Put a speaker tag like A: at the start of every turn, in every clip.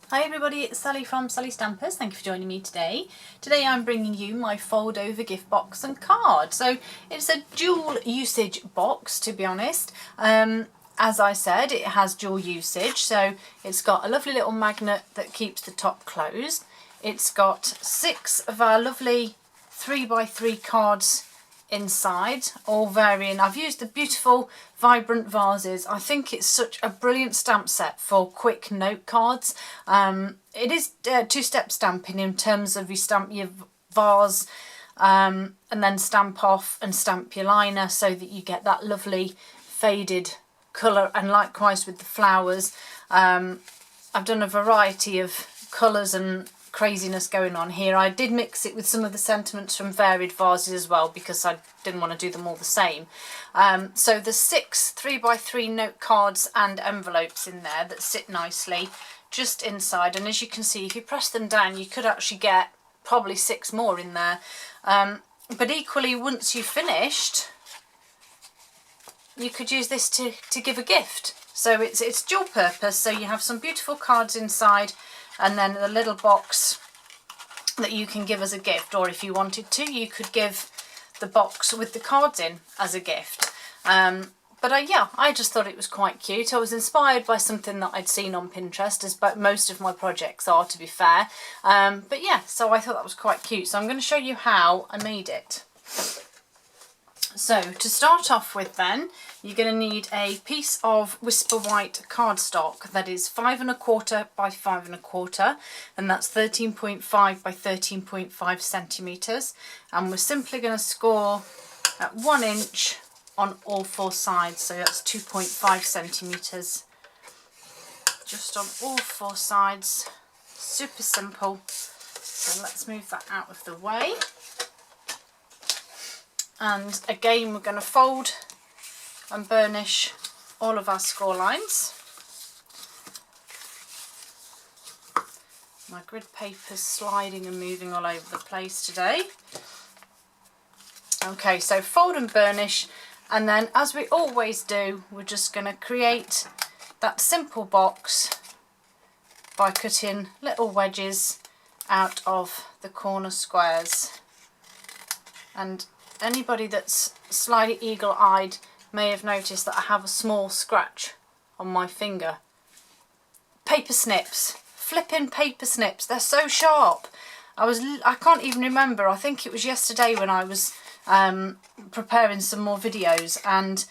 A: Hi everybody, it's Sally from Sally Stampers. Thank you for joining me today. Today I'm bringing you my fold over gift box and card. So it's a dual usage box, to be honest. As I said, it has dual usage. So it's got a lovely little magnet that keeps the top closed. It's got 6 of our lovely 3x3 cards inside, all varying. I've used the beautiful vibrant vases. I think it's such a brilliant stamp set for quick note cards. It is two-step stamping in terms of you stamp your vase and then stamp off and stamp your liner so that you get that lovely faded colour, and likewise with the flowers. I've done a variety of colours and craziness going on here. I did mix it with some of the sentiments from varied vases as well because I didn't want to do them all the same. So there's 6 3x3 note cards and envelopes in there that sit nicely just inside, and as you can see, if you press them down you could actually get probably 6 more in there. But equally, once you've finished, you could use this to give a gift. So it's dual purpose, so you have some beautiful cards inside and then the little box that you can give as a gift, or if you wanted to you could give the box with the cards in as a gift. But I just thought it was quite cute. I was inspired by something that I'd seen on Pinterest, as most of my projects are, to be fair. But yeah, so I thought that was quite cute. So I'm going to show you how I made it. So to start off with then, you're going to need a piece of Whisper White cardstock that is 5 1/4 by 5 1/4, and that's 13.5 by 13.5 centimetres. And we're simply going to score at 1 inch on all 4 sides, so that's 2.5 centimetres just on all 4 sides. Super simple. So let's move that out of the way. And again, we're going to fold and burnish all of our score lines. My grid paper's sliding and moving all over the place today. Okay, so fold and burnish, and then as we always do, we're just going to create that simple box by cutting little wedges out of the corner squares. And anybody that's slightly eagle-eyed may have noticed that I have a small scratch on my finger. Paper snips, flipping paper snips, they're so sharp. I can't even remember, I think it was yesterday when I was preparing some more videos, and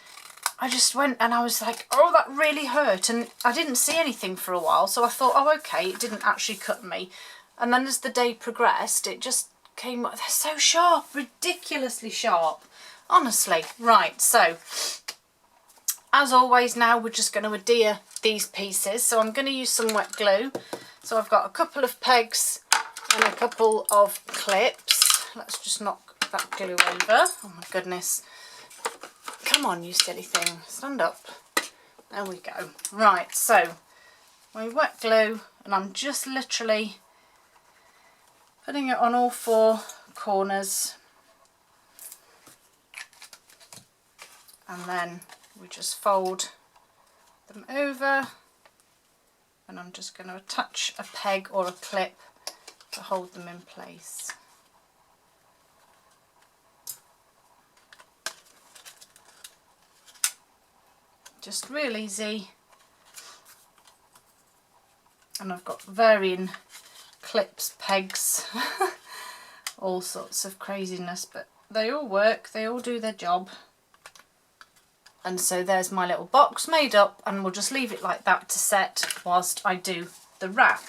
A: I just went and I was like, oh, that really hurt, and I didn't see anything for a while, so I thought, oh okay, it didn't actually cut me. And then as the day progressed, it just came up. They're so sharp, ridiculously sharp, honestly. Right, so as always now we're just going to adhere these pieces. So I'm going to use some wet glue. So I've got a couple of pegs and a couple of clips. Let's just knock that glue over. Oh my goodness, come on you silly thing, stand up. There we go. Right, so my wet glue, and I'm just literally putting it on all 4 corners, and then we just fold them over, and I'm just going to attach a peg or a clip to hold them in place. Just real easy, and I've got varying clips, pegs, all sorts of craziness, but they all work, they all do their job. And so there's my little box made up, and we'll just leave it like that to set whilst I do the wrap.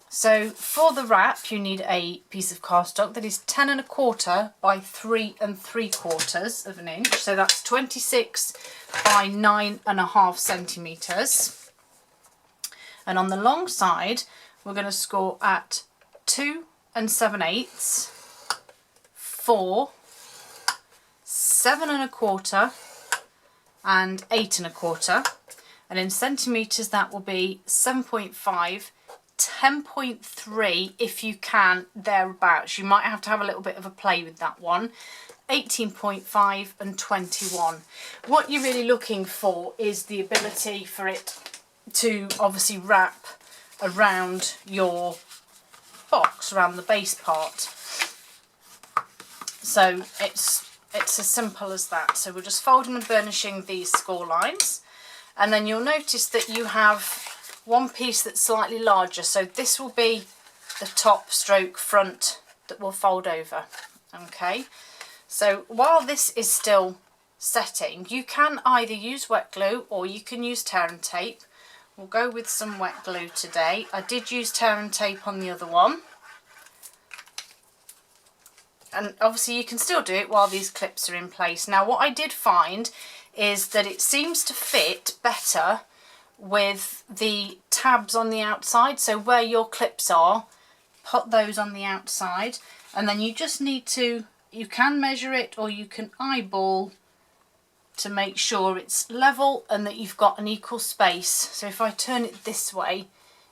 A: So for the wrap you need a piece of cardstock that is 10 1/4 by 3 3/4 of an inch, so that's 26 by 9 1/2 centimetres. And on the long side we're going to score at 2 7/8, 4, 7 1/4 and 8 1/4, and in centimetres that will be 7.5, 10.3 if you can, thereabouts. You might have to have a little bit of a play with that one. 18.5 and 21. What you're really looking for is the ability for it to obviously wrap around your box, around the base part. So it's as simple as that. So we're just folding and burnishing these score lines, and then you'll notice that you have one piece that's slightly larger, so this will be the top stroke front that will fold over. Okay, so while this is still setting, you can either use wet glue or you can use tear and tape. We'll go with some wet glue today. I did use tear and tape on the other one, and obviously you can still do it while these clips are in place. Now what I did find is that it seems to fit better with the tabs on the outside, so where your clips are, put those on the outside, and then you just need to, you can measure it or you can eyeball to make sure it's level and that you've got an equal space. So if I turn it this way,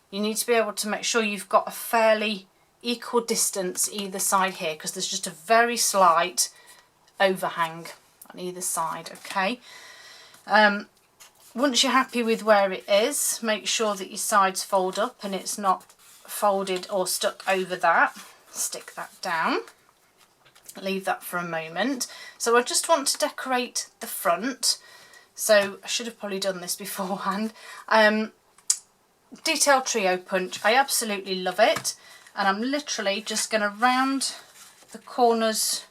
A: you need to be able to make sure you've got a fairly equal distance either side here, because there's just a very slight overhang on either side. Okay, once you're happy with where it is, make sure that your sides fold up and it's not folded or stuck over that. Stick that down, leave that for a moment. So I just want to decorate the front, so I should have probably done this beforehand. Detail trio punch, I absolutely love it, and I'm literally just going to round the corners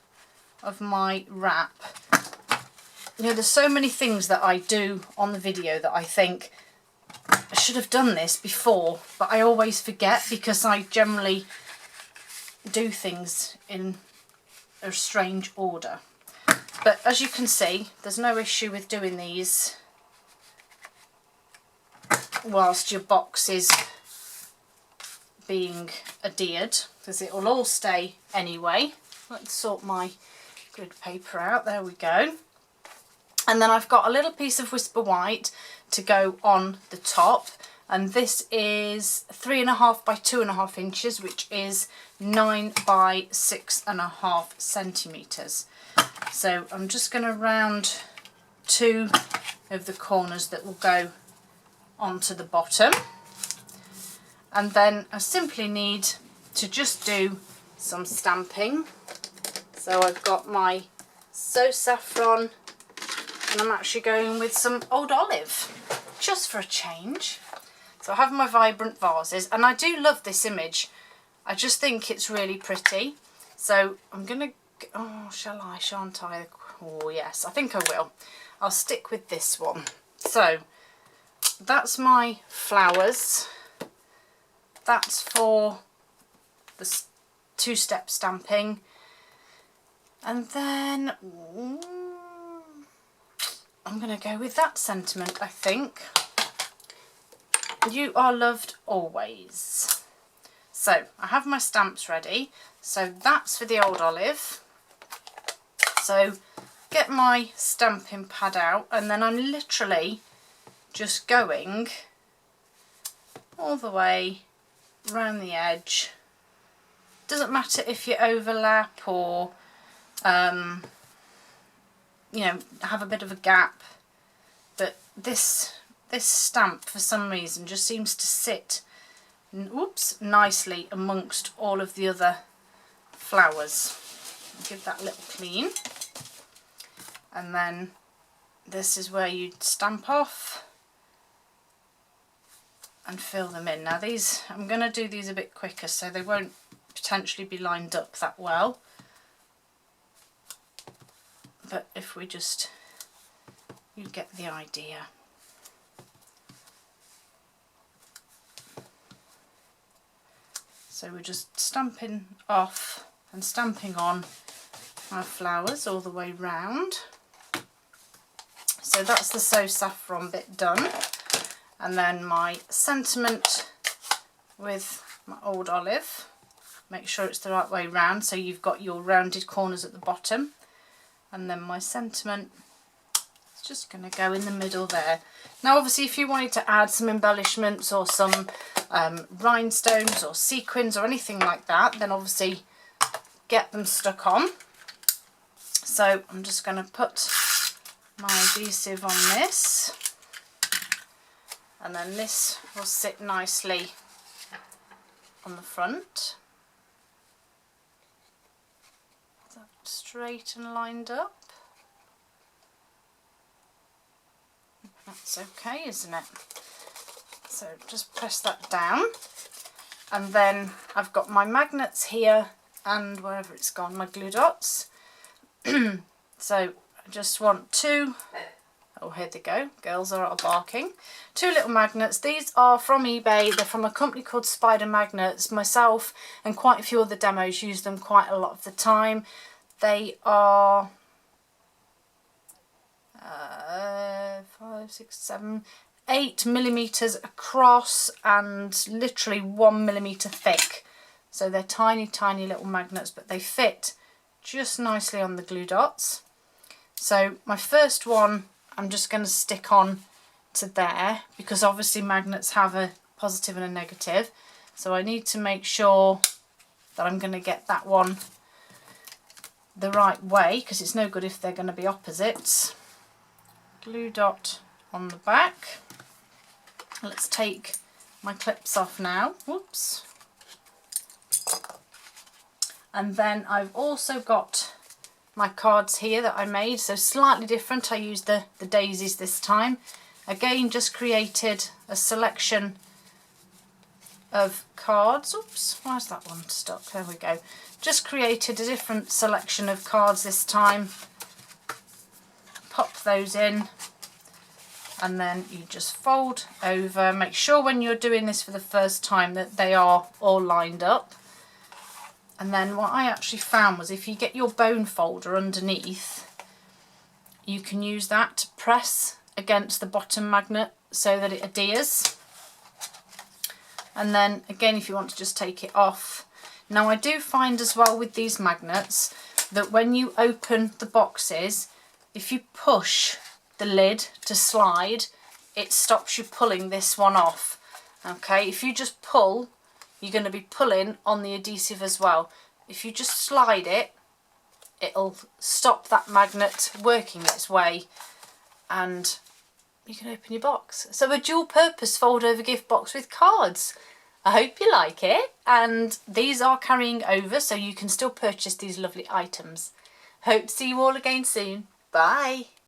A: of my wrap. You know, there's so many things that I do on the video that I think I should have done this before, but I always forget because I generally do things in a strange order. But as you can see, there's no issue with doing these whilst your box is being adhered, because it will all stay anyway. Let's sort my grid paper out. There we go. And then I've got a little piece of Whisper White to go on the top, and this is 3.5 by 2.5 inches, which is 9 by 6.5 centimetres. So I'm just going to round 2 of the corners that will go onto the bottom, and then I simply need to just do some stamping. So I've got my So Saffron, and I'm actually going with some Old Olive, just for a change. So I have my vibrant vases, and I do love this image. I just think it's really pretty. So I'm going to, oh, shall I, shan't I? Oh yes, I think I will. I'll stick with this one. So that's my flowers. That's for the two-step stamping. And then I'm going to go with that sentiment, I think. You are loved always. So I have my stamps ready. So that's for the Old Olive. So get my stamping pad out, and then I'm literally just going all the way around the edge. Doesn't matter if you overlap or you know, have a bit of a gap, but this stamp for some reason just seems to sit nicely amongst all of the other flowers. Give that a little clean, and then this is where you stamp off and fill them in. Now these, I'm going to do these a bit quicker so they won't potentially be lined up that well, but if we just, you get the idea. So we're just stamping off and stamping on our flowers all the way round. So that's the So Saffron bit done, and then my sentiment with my Old Olive. Make sure it's the right way round, so you've got your rounded corners at the bottom, and then my sentiment is just going to go in the middle there. Now obviously if you wanted to add some embellishments or some rhinestones or sequins or anything like that, then obviously get them stuck on. So I'm just going to put my adhesive on this, and then this will sit nicely on the front. Straight and lined up. That's okay, isn't it? So just press that down, and then I've got my magnets here and wherever it's gone, my glue dots. So I just want two, oh here they go, girls are barking, two little magnets. These are from eBay, they're from a company called Spider Magnets. Myself and quite a few other demos use them quite a lot of the time. They are 5, 6, 7, 8 millimeters across and literally 1 millimeter thick. So they're tiny, tiny little magnets, but they fit just nicely on the glue dots. So my first one I'm just going to stick on to there, because obviously magnets have a positive and a negative. So I need to make sure that I'm going to get that one the right way, because it's no good if they're going to be opposites. Glue dot on the back. Let's take my clips off now. Whoops. And then I've also got my cards here that I made, so slightly different. I used the daisies this time. Again, just created a selection of cards. Oops, why is that one stuck? There we go. Just created a different selection of cards this time. Pop those in, and then you just fold over. Make sure when you're doing this for the first time that they are all lined up. And then what I actually found was if you get your bone folder underneath, you can use that to press against the bottom magnet so that it adheres. And then again, if you want to just take it off. Now I do find as well with these magnets that when you open the boxes, if you push the lid to slide, it stops you pulling this one off. Okay, if you just pull, you're going to be pulling on the adhesive as well. If you just slide it, it'll stop that magnet working its way, and you can open your box. So a dual purpose fold over gift box with cards. I hope you like it, and these are carrying over, so you can still purchase these lovely items. Hope to see you all again soon. Bye.